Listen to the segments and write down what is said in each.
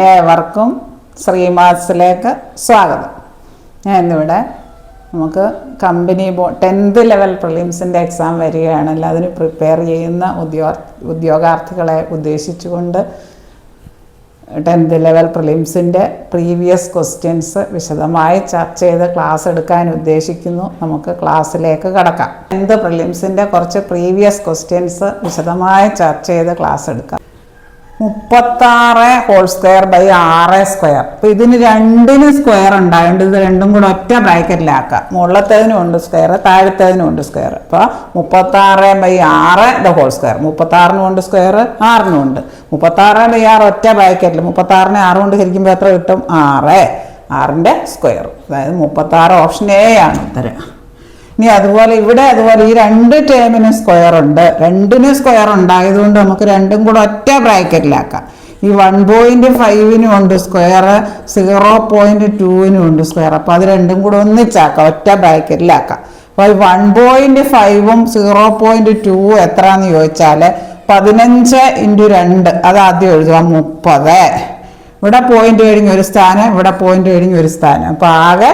ഏവർക്കും ശ്രീമാത്സിലേക്ക് സ്വാഗതം. ഞാൻ ഇന്നിവിടെ നമുക്ക് കമ്പനി 10th ലെവൽ പ്രിലിംസിൻ്റെ എക്സാം വരികയാണല്ലോ, അതിന് പ്രിപ്പയർ ചെയ്യുന്ന ഉദ്യോഗാർത്ഥികളെ ഉദ്ദേശിച്ചുകൊണ്ട് 10th ലെവൽ പ്രിലിംസിൻ്റെ പ്രീവിയസ് ക്വസ്റ്റ്യൻസ് വിശദമായി ചർച്ച ചെയ്ത് ക്ലാസ് എടുക്കാൻ ഉദ്ദേശിക്കുന്നു. നമുക്ക് ക്ലാസ്സിലേക്ക് കടക്കാം. 10th പ്രിലിംസിൻ്റെ കുറച്ച് പ്രീവിയസ് ക്വസ്റ്റ്യൻസ് വിശദമായി ചർച്ച ചെയ്ത് ക്ലാസ് എടുക്കാം. 36² / 6². അപ്പോൾ ഇതിന് രണ്ടിന് സ്ക്വയർ ഉണ്ടായതുകൊണ്ട് ഇത് രണ്ടും കൂടെ ഒറ്റ ബ്രാക്കറ്റിലാക്കാം. മുകളിലത്തേതിനും ഉണ്ട് സ്ക്വയർ, താഴത്തേതിനും ഉണ്ട് സ്ക്വയർ. അപ്പോൾ 36/6² 36നും ഉണ്ട് സ്ക്വയർ, 6നും ഉണ്ട്. 36/6 ഒറ്റ ബ്രാക്കറ്റിൽ 36നെ 6 കൊണ്ട് ഹരിക്കുമ്പോൾ എത്ര കിട്ടും? 6. 6ൻ്റെ സ്ക്വയർ, അതായത് 36. ഓപ്ഷൻ എ ആണ് ഉത്തരം. ഇനി അതുപോലെ ഇവിടെ ഈ രണ്ട് ടേമിന് സ്ക്വയർ ഉണ്ട്. രണ്ടിന് സ്ക്വയർ ഉണ്ടായതുകൊണ്ട് നമുക്ക് രണ്ടും കൂടെ ഒറ്റ ബ്രാക്കറ്റിലാക്കാം. ഈ 1.5നും ഉണ്ട് സ്ക്വയർ, 0.2നും ഉണ്ട് സ്ക്വയർ. അപ്പോൾ അത് രണ്ടും കൂടെ ഒന്നിച്ചാക്കാം, ഒറ്റ ബ്രാക്കറ്റിലാക്കാം. അപ്പോൾ 1.5ഉം 0.2 എത്രയാണെന്ന് ചോദിച്ചാൽ 15 × 2, അത് ആദ്യം എഴുതുക 30. ഇവിടെ പോയിന്റ് കഴിഞ്ഞ് ഒരു സ്ഥാനം, ഇവിടെ പോയിന്റ് കഴിഞ്ഞ് ഒരു സ്ഥാനം. അപ്പോൾ ആകെ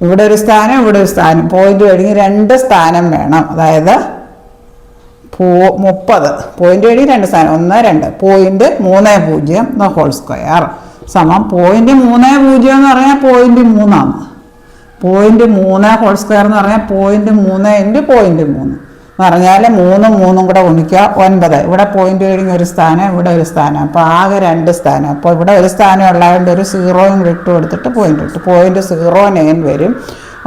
ഇവിടെ ഒരു സ്ഥാനം, ഇവിടെ ഒരു സ്ഥാനം, പോയിന്റ് കഴിഞ്ഞ് 2 സ്ഥാനം വേണം. അതായത് 30 പോയിന്റ് കഴിഞ്ഞ് 2 സ്ഥാനം, 1 2 0.30² സമം 0.30 എന്ന് പറഞ്ഞാൽ 0.3 ആണ്. 0.30² എന്ന് പറഞ്ഞാൽ 0.3 × 0.3 എന്ന് പറഞ്ഞാൽ 3 3 കൂടെ ഗുണിക്കുക 9. ഇവിടെ പോയിന്റ് കഴിഞ്ഞ് ഒരു സ്ഥാനം, ഇവിടെ ഒരു സ്ഥാനം. അപ്പോൾ ആകെ 2 സ്ഥാനം. അപ്പോൾ ഇവിടെ ഒരു സ്ഥാനം ഉള്ളതുകൊണ്ട് ഒരു 0 ഇട്ട് കൊടുത്തിട്ട് പോയിന്റ് ഇട്ട് 0.09 വരും.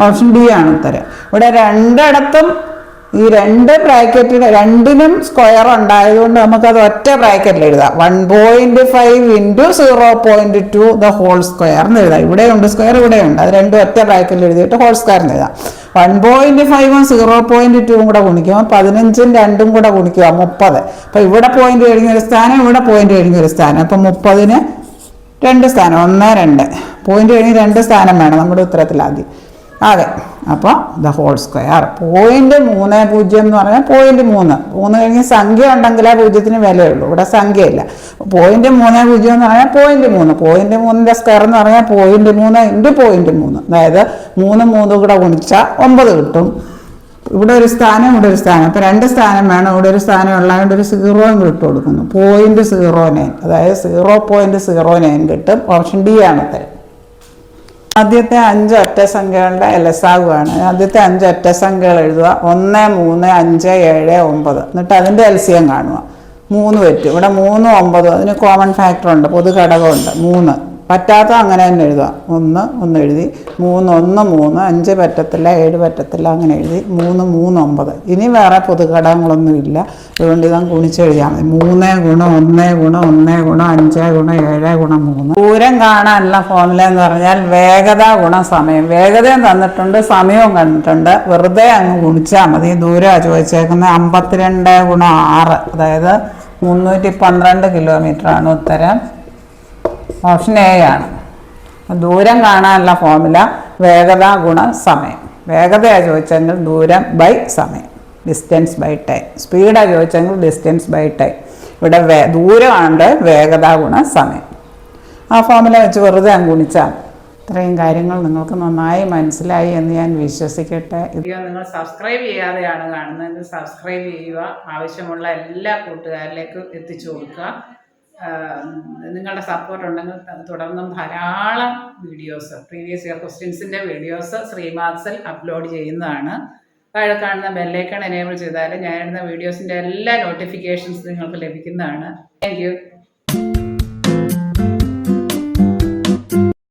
ഓപ്ഷൻ ഡി ആണ് ഉത്തരം. ഇവിടെ രണ്ടിടത്തും ഈ 2 ബ്രാക്കറ്റിൽ രണ്ടിനും സ്ക്വയർ ഉണ്ടായതുകൊണ്ട് നമുക്കത് ഒറ്റ ബ്രാക്കറ്റിൽ എഴുതാം. 1.5 × 0.2² എന്ന് എഴുതാം. ഇവിടെയുണ്ട് സ്ക്വയർ, ഇവിടെയുണ്ട്. അത് രണ്ടും ഒറ്റ ബ്രാക്കറ്റിൽ എഴുതിയിട്ട് ഹോൾ സ്ക്വയർ എന്ന് എഴുതാം. 1.5ഉം 0.2ഉം കൂടെ ഗുണിക്കുമ്പോൾ 15ഉം 2ഉം കൂടെ ഗുണിക്കുക 30. അപ്പോൾ ഇവിടെ പോയിന്റ് കഴിഞ്ഞൊരു സ്ഥാനം, ഇവിടെ പോയിന്റ് കഴിഞ്ഞൊരു സ്ഥാനം. അപ്പം 30ന് 2 സ്ഥാനം, 1 2 പോയിന്റ് കഴിഞ്ഞ് 2 സ്ഥാനം വേണം നമ്മുടെ ഉത്തരത്തിൽ ആദ്യം. അതെ, അപ്പോൾ ദ ഹോൾ സ്ക്വയർ. 0.30 എന്ന് പറഞ്ഞാൽ 0.3. 3 കഴിഞ്ഞ് സംഖ്യ ഉണ്ടെങ്കിലേ 0ന് വിലയുള്ളൂ. ഇവിടെ സംഖ്യയില്ല. 0.30 എന്ന് പറഞ്ഞാൽ 0.3. 0.3ൻ്റെ സ്ക്വയർ എന്ന് പറഞ്ഞാൽ 0.3 × 0.3. അതായത് 3 3 കൂടെ ഗുണിച്ചാൽ 9 കിട്ടും. ഇവിടെ ഒരു സ്ഥാനം, ഇവിടെ ഒരു സ്ഥാനം. അപ്പോൾ 2 സ്ഥാനം വേണം. ഇവിടെ ഒരു സ്ഥാനം ഉള്ളതുകൊണ്ട് ഒരു 0 ഇട്ട് കൊടുക്കുന്നു. 0.09, അതായത് 0.09 കിട്ടും. ഓപ്ഷൻ ഡി ആണ് ഉത്തരം. ആദ്യത്തെ 5 ഒറ്റ സംഖ്യകളുടെ ലസാഗുവാണ്. ആദ്യത്തെ 5 ഒറ്റ സംഖ്യകൾ എഴുതുക. 1 3 5 7 9. എന്നിട്ട് അതിൻ്റെ എൽസിയം കാണുക. 3 പറ്റും. ഇവിടെ 3 9, അതിന് കോമൺ ഫാക്ടർ ഉണ്ട്, പൊതു ഘടകമുണ്ട് 3. പറ്റാത്ത അങ്ങനെ തന്നെ എഴുതുക. 1 എഴുതി, 3 1 3 5 പറ്റത്തില്ല, 7 പറ്റത്തില്ല, അങ്ങനെ എഴുതി 3 3 9. ഇനി വേറെ പൊതു ഘടകങ്ങളൊന്നും ഇല്ല, അതുകൊണ്ട് ഇതങ്ങ് ഗുണിച്ചെഴുതിയാൽ മതി. 3 × 1 × 1 × 5 × 7 × 3. ദൂരം കാണാനുള്ള ഫോർമുല എന്ന് പറഞ്ഞാൽ വേഗത × സമയം. വേഗതയും തന്നിട്ടുണ്ട്, സമയവും കണ്ടിട്ടുണ്ട്. വെറുതെ അങ്ങ് ഗുണിച്ചാൽ മതി. ദൂരമാണ് ചോദിച്ചേക്കുന്നത്. 52 × 6, അതായത് 312 കിലോമീറ്ററാണ് ഉത്തരം. ഓപ്ഷൻ എ ആണ്. ദൂരം കാണാനുള്ള ഫോർമുല വേഗത × സമയം. വേഗതയാണ് ചോദിച്ചെങ്കിൽ ദൂരം ബൈ സമയം, ഡിസ്റ്റൻസ് ബൈ ടൈം. സ്പീഡാണ് ചോദിച്ചെങ്കിൽ ഡിസ്റ്റൻസ് ബൈ ടൈം. ഇവിടെ ദൂരമാണ് വേഗത × സമയം. ആ ഫോർമുല വെച്ച് വെറുതെ അങ്ങ് ഗുണിച്ചാൽ. ഇത്രയും കാര്യങ്ങൾ നിങ്ങൾക്ക് നന്നായി മനസ്സിലായി എന്ന് ഞാൻ വിശ്വസിക്കട്ടെ. വീഡിയോ നിങ്ങൾ സബ്സ്ക്രൈബ് ചെയ്യാതെയാണ് കാണുന്നതെങ്കിൽ സബ്സ്ക്രൈബ് ചെയ്യുക. ആവശ്യമുള്ള എല്ലാ കൂട്ടുകാരിലേക്കും എത്തിച്ചു കൊടുക്കുക. നിങ്ങളുടെ സപ്പോർട്ട് ഉണ്ടെങ്കിൽ തുടർന്നും ധാരാളം വീഡിയോസ്, പ്രീവിയസ് ഇയർ ക്വസ്റ്റ്യൻസിൻ്റെ വീഡിയോസ് ശ്രീമാത്സിൽ അപ്ലോഡ് ചെയ്യുന്നതാണ്. താഴെ കാണുന്ന ബെല്ലൈക്കൺ എനേബിൾ ചെയ്താൽ ഞാൻ ഇടുന്ന വീഡിയോസിൻ്റെ എല്ലാ നോട്ടിഫിക്കേഷൻസ് നിങ്ങൾക്ക് ലഭിക്കുന്നതാണ്. Thank you.